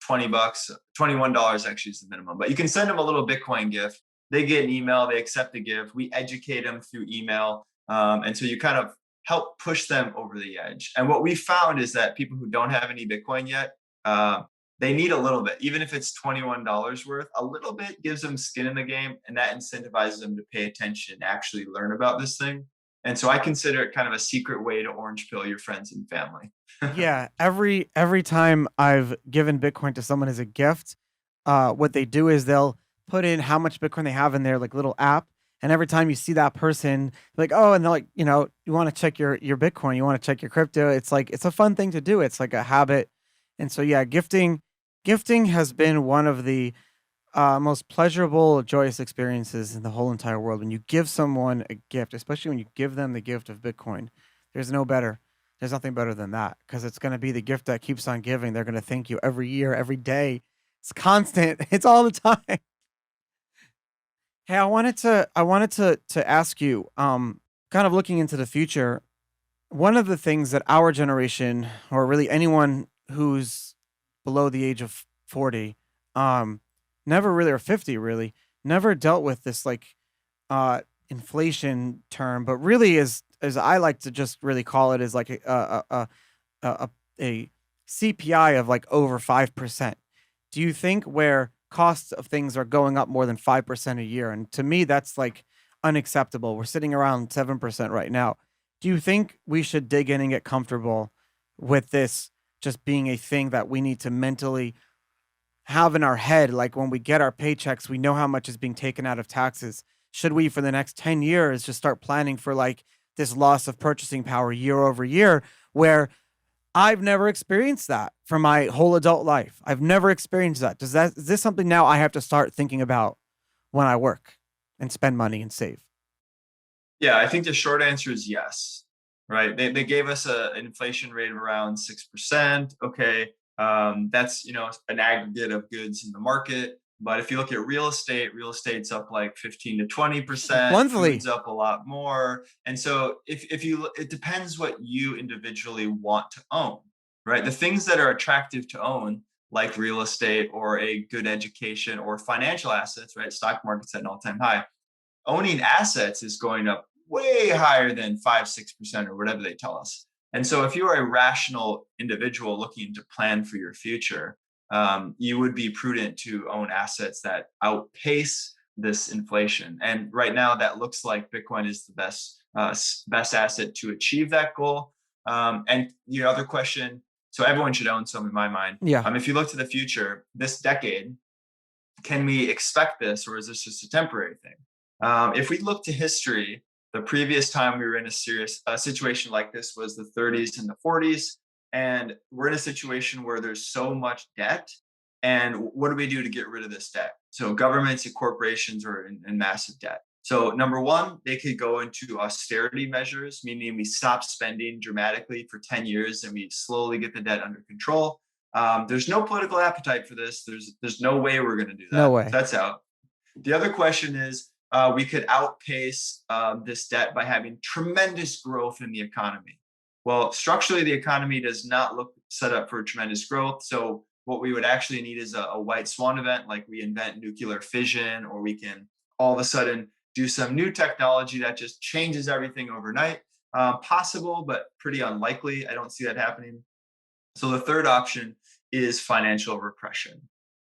$20, $21 actually is the minimum, but you can send them a little Bitcoin gift. They get an email, they accept the gift. We educate them through email. And so you kind of help push them over the edge. And what we found is that people who don't have any Bitcoin yet, they need a little bit, even if it's $21 worth, a little bit gives them skin in the game, and that incentivizes them to pay attention and actually learn about this thing. And so I consider it kind of a secret way to orange pill your friends and family. Yeah, every time I've given Bitcoin to someone as a gift, what they do is they'll put in how much Bitcoin they have in their like little app, and every time you see that person, like, oh, and they're like, you want to check your Bitcoin, you want to check your crypto. It's like it's a fun thing to do. It's like a habit, and so yeah, gifting has been one of the most pleasurable, joyous experiences in the whole entire world. When you give someone a gift, especially when you give them the gift of Bitcoin, there's no better. There's nothing better than that because it's going to be the gift that keeps on giving. They're going to thank you every year, every day. It's constant. It's all the time. Hey, I wanted to ask you, kind of looking into the future. One of the things that our generation, or really anyone who's below the age of 40, um, never really, or 50 really, never dealt with this like uh inflation term, but really as I like to just really call it, is like a, a CPI of like over 5%. Do you think where costs of things are going up more than 5% a year? And to me, that's like unacceptable. We're sitting around 7% right now. Do you think we should dig in and get comfortable with this just being a thing that we need to mentally have in our head? Like when we get our paychecks, we know how much is being taken out of taxes. Should we, for the next 10 years, just start planning for like this loss of purchasing power year over year, where I've never experienced that for my whole adult life? I've never experienced that. Is this something now I have to start thinking about when I work and spend money and save? Yeah, I think the short answer is yes. Right? They gave us an inflation rate of around 6%. Okay, that's an aggregate of goods in the market. But if you look at real estate's up like 15 to 20%. Monthly. Food's up a lot more. And so it depends what you individually want to own, right? The things that are attractive to own, like real estate or a good education or financial assets, right? Stock market's at an all-time high. Owning assets is going up way higher than 5, 6% or whatever they tell us. And so if you are a rational individual looking to plan for your future, you would be prudent to own assets that outpace this inflation. And right now that looks like Bitcoin is the best asset to achieve that goal. And the other question, so everyone should own some in my mind. Yeah. If you look to the future, this decade, can we expect this, or is this just a temporary thing? If we look to history, the previous time we were in a serious situation like this was the 30s and the 40s, and we're in a situation where there's so much debt. And what do we do to get rid of this debt? So governments and corporations are in massive debt. So number one, they could go into austerity measures, meaning we stop spending dramatically for 10 years and we slowly get the debt under control. There's no political appetite for this. There's no way we're going to do No that. way. That's out. The other question is, we could outpace this debt by having tremendous growth in the economy. Well, structurally, the economy does not look set up for tremendous growth. So what we would actually need is a white swan event, like we invent nuclear fission, or we can all of a sudden do some new technology that just changes everything overnight. Possible, but pretty unlikely. I don't see that happening. So the third option is financial repression.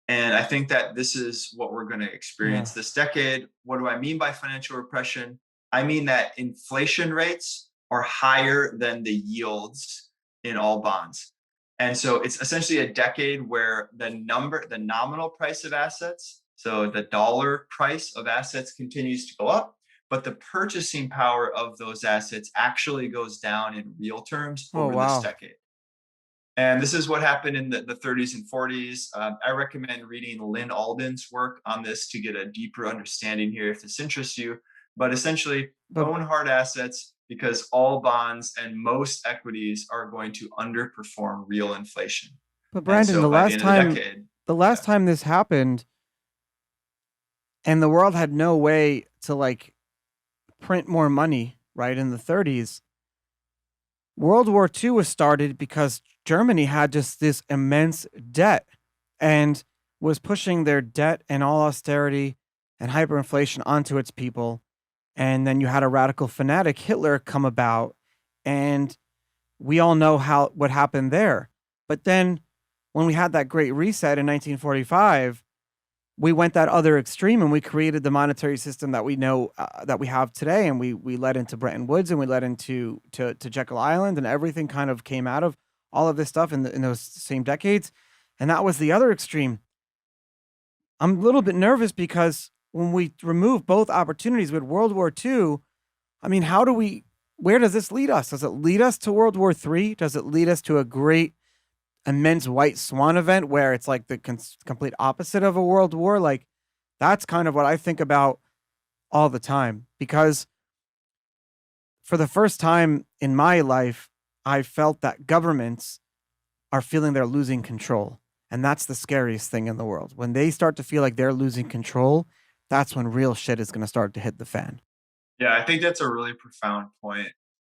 And I think that this is what we're going to experience Yeah. this decade. What do I mean by financial repression? I mean that inflation rates are higher than the yields in all bonds. And so it's essentially a decade where the nominal price of assets, so the dollar price of assets, continues to go up, but the purchasing power of those assets actually goes down in real terms Oh, over this wow. decade. And this is what happened in the 30s and 40s. I recommend reading Lynn Alden's work on this to get a deeper understanding here if this interests you. But essentially, But own hard assets, because all bonds and most equities are going to underperform real inflation. but And Brandon, so by the end of the decade, the yeah. last time this happened and the world had no way to like print more money, right? In the 30s, World War II was started because Germany had just this immense debt and was pushing their debt and all austerity and hyperinflation onto its people. And then you had a radical fanatic, Hitler, come about, and we all know what happened there. But then when we had that great reset in 1945, we went that other extreme and we created the monetary system that we know, that we have today, and we led into Bretton Woods, and we led into to Jekyll Island, and everything kind of came out of all of this stuff in those same decades. And that was the other extreme. I'm a little bit nervous because when we remove both opportunities with World War II, I mean, where does this lead us? Does it lead us to World War III? Does it lead us to a great immense white swan event where it's like the complete opposite of a world war? Like, that's kind of what I think about all the time, because for the first time in my life, I felt that governments are feeling they're losing control. And that's the scariest thing in the world. When they start to feel like they're losing control, that's when real shit is going to start to hit the fan. Yeah, I think that's a really profound point.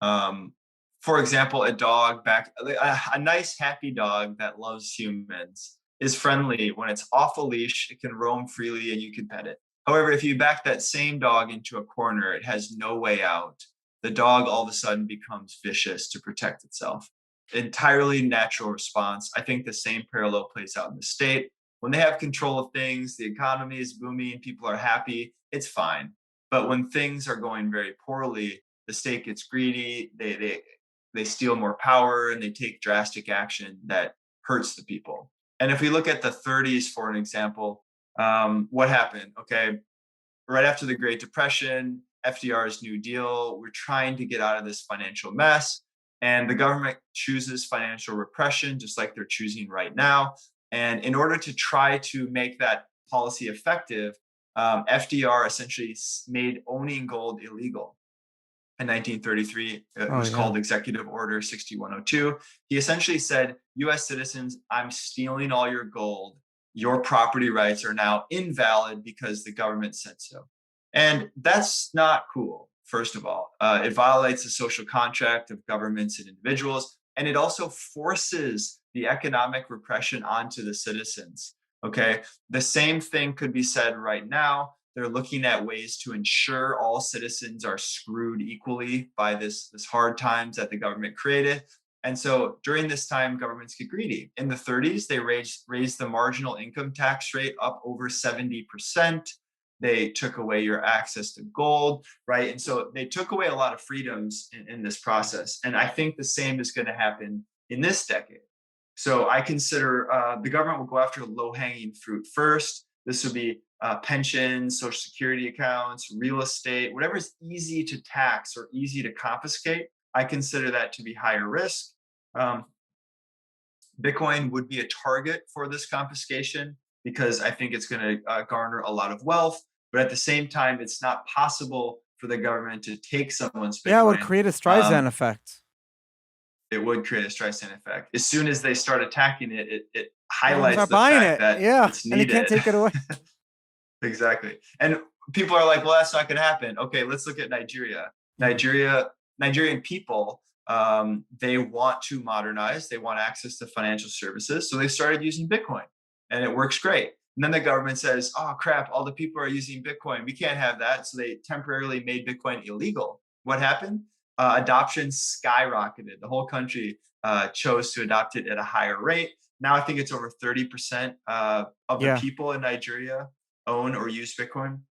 Um, for example, a nice, happy dog that loves humans is friendly. When it's off a leash, it can roam freely and you can pet it. However, if you back that same dog into a corner, it has no way out. The dog all of a sudden becomes vicious to protect itself. Entirely natural response. I think the same parallel plays out in the state. When they have control of things, the economy is booming, people are happy, it's fine. But when things are going very poorly, the state gets greedy, they steal more power and they take drastic action that hurts the people. And if we look at the 30s, for an example, what happened? Okay, right after the Great Depression, FDR's New Deal, we're trying to get out of this financial mess. And the government chooses financial repression, just like they're choosing right now. And in order to try to make that policy effective, FDR essentially made owning gold illegal. In 1933, it Oh was yeah. called Executive Order 6102. He essentially said, US citizens, I'm stealing all your gold. Your property rights are now invalid because the government said so. And that's not cool, first of all. It violates the social contract of governments and individuals, and it also forces the economic repression onto the citizens. Okay, the same thing could be said right now. They're looking at ways to ensure all citizens are screwed equally by this hard times that the government created. And so during this time, governments get greedy. In the 30s, they raised the marginal income tax rate up over 70%. They took away your access to gold, right? And so they took away a lot of freedoms in this process. And I think the same is going to happen in this decade. So I consider the government will go after low-hanging fruit first. This would be pensions, social security accounts, real estate, whatever is easy to tax or easy to confiscate. I consider that to be higher risk. Um, Bitcoin would be a target for this confiscation because I think it's going to garner a lot of wealth. But at the same time, it's not possible for the government to take someone's Yeah, it would Bitcoin. create a Streisand effect. It would create a Streisand effect. As soon as they start attacking it, it Everyone highlights start the buying fact it. that Yeah. it's And he can't needed. take it away. Exactly. And people are like, well, that's not going to happen. Okay, let's look at Nigeria. Nigerian people, they want to modernize. They want access to financial services. So they started using Bitcoin and it works great. And then the government says, oh, crap, all the people are using Bitcoin. We can't have that. So they temporarily made Bitcoin illegal. What happened? Adoption skyrocketed. The whole country chose to adopt it at a higher rate. Now I think it's over 30% of the Yeah. people in Nigeria own or use Bitcoin.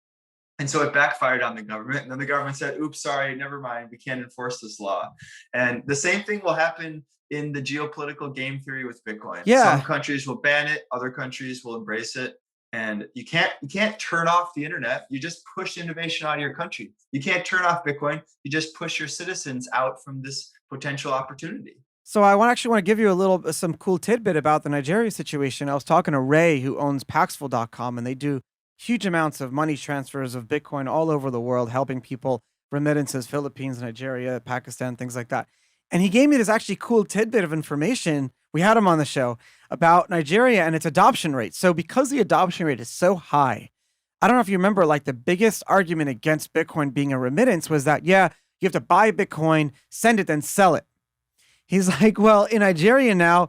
And so it backfired on the government. And then the government said, oops, sorry, never mind. We can't enforce this law. And the same thing will happen in the geopolitical game theory with Bitcoin. Yeah. Some countries will ban it, other countries will embrace it. And you can't turn off the internet. You just push innovation out of your country. You can't turn off Bitcoin. You just push your citizens out from this potential opportunity. So I actually want to give you some cool tidbit about the Nigeria situation. I was talking to Ray, who owns Paxful.com, and they do huge amounts of money transfers of Bitcoin all over the world, helping people remittances, Philippines, Nigeria, Pakistan, things like that. And he gave me this actually cool tidbit of information. We had him on the show about Nigeria and its adoption rate. So because the adoption rate is so high, I don't know if you remember, like the biggest argument against Bitcoin being a remittance was that, yeah, you have to buy Bitcoin, send it, then sell it. He's like, well, in Nigeria now,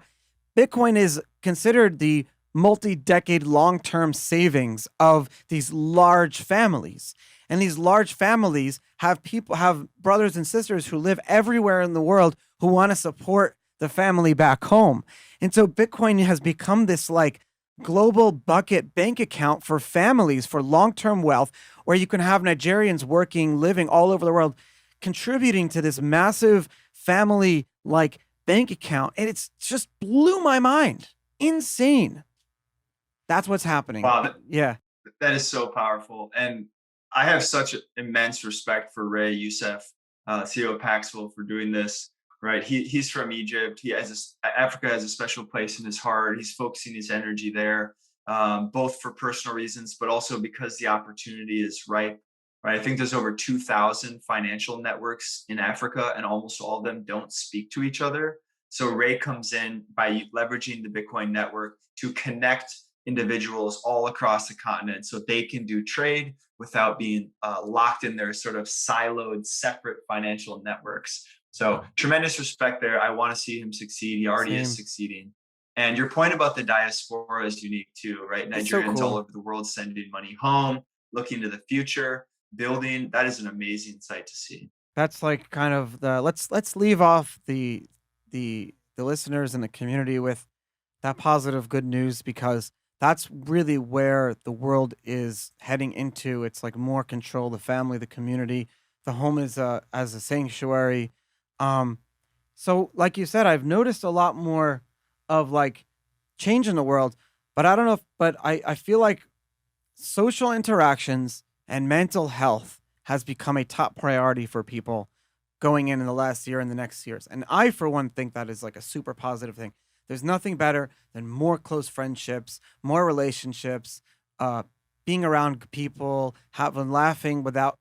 Bitcoin is considered the multi-decade long-term savings of these large families. And these large families have brothers and sisters who live everywhere in the world who want to support the family back home. And so Bitcoin has become this like global bucket bank account for families for long-term wealth, where you can have Nigerians working, living all over the world, contributing to this massive family like bank account. And it's just blew my mind. Insane. That's what's happening. Wow, Yeah. that is so powerful. And I have such immense respect for Ray Youssef, CEO of Paxful, for doing this. Right, he's from Egypt. Africa has a special place in his heart. He's focusing his energy there, both for personal reasons, but also because the opportunity is ripe. Right, I think there's over 2,000 financial networks in Africa, and almost all of them don't speak to each other. So Ray comes in by leveraging the Bitcoin network to connect individuals all across the continent so they can do trade without being locked in their sort of siloed, separate financial networks. So tremendous respect there. I want to see him succeed. He already is succeeding. And your point about the diaspora is unique too, right? It's so Nigerians all cool. over the world sending money home, looking to the future, building. That is an amazing sight to see. That's like kind of the let's leave off the listeners and the community with that positive good news because that's really where the world is heading into. It's like more control, the family, the community, the home is as a sanctuary. Um, so like you said, I've noticed a lot more of like change in the world, but I don't know if, but I feel like social interactions and mental health has become a top priority for people going in the last year and the next years. And I, for one, think that is like a super positive thing. There's nothing better than more close friendships, more relationships, uh, being around people, having laughing without,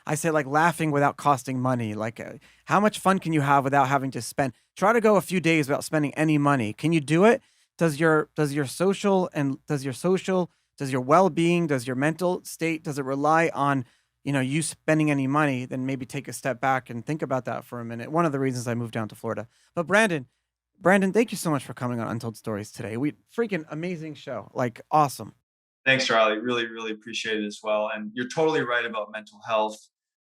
I say like laughing without costing money. Like, how much fun can you have without having to spend? Try to go a few days without spending any money. Can you do it? Does your well-being, does your mental state, does it rely on, you spending any money? Then maybe take a step back and think about that for a minute. One of the reasons I moved down to Florida. But Brandon, thank you so much for coming on Untold Stories today. We freaking amazing show. Like awesome. Thanks, Charlie. Really, really appreciate it as well. And you're totally right about mental health.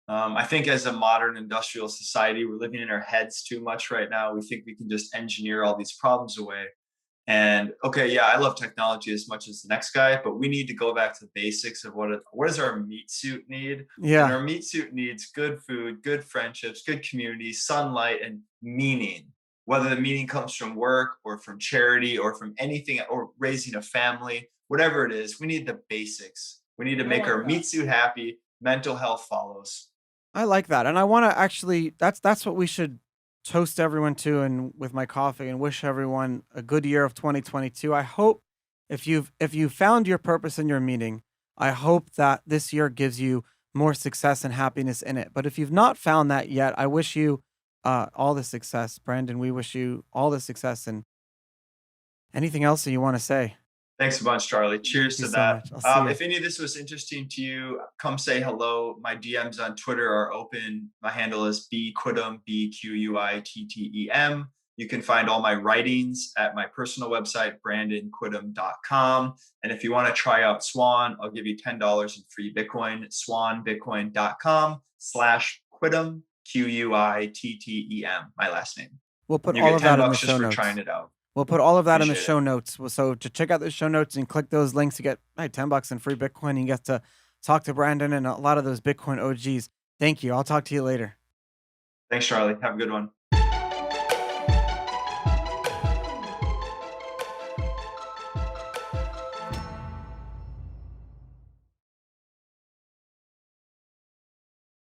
I think as a modern industrial society, we're living in our heads too much right now. We think we can just engineer all these problems away. And okay, yeah, I love technology as much as the next guy, but we need to go back to the basics of what does our meat suit need? And Yeah. our meat suit needs good food, good friendships, good community, sunlight, and meaning. Whether the meaning comes from work or from charity or from anything or raising a family, whatever it is, we need the basics. We need to I make like our that. meat suit happy. Mental health follows. I like that. And I want to actually that's what we should toast everyone to and with my coffee and wish everyone a good year of 2022. I hope if you found your purpose and your meaning, I hope that this year gives you more success and happiness in it. But if you've not found that yet, I wish you all the success, Brandon. We wish you all the success and anything else that you want to say. Thanks a bunch, Charlie. Thank Cheers you to so that. much. I'll see you. If any of this was interesting to you, come say hello. My DMs on Twitter are open. My handle is bquittem, BQUITTEM. You can find all my writings at my personal website, brandonquittem.com. And if you want to try out Swan, I'll give you $10 in free Bitcoin, swanbitcoin.com/Quittem, QUITTEM, my last name. We'll put You all get of 10 that in the bucks just show for trying notes. it out. We'll put all of that in the Appreciate it. show notes. So to check out the show notes and click those links, you get $10 in free Bitcoin. And you get to talk to Brandon and a lot of those Bitcoin OGs. Thank you. I'll talk to you later. Thanks, Charlie. Have a good one.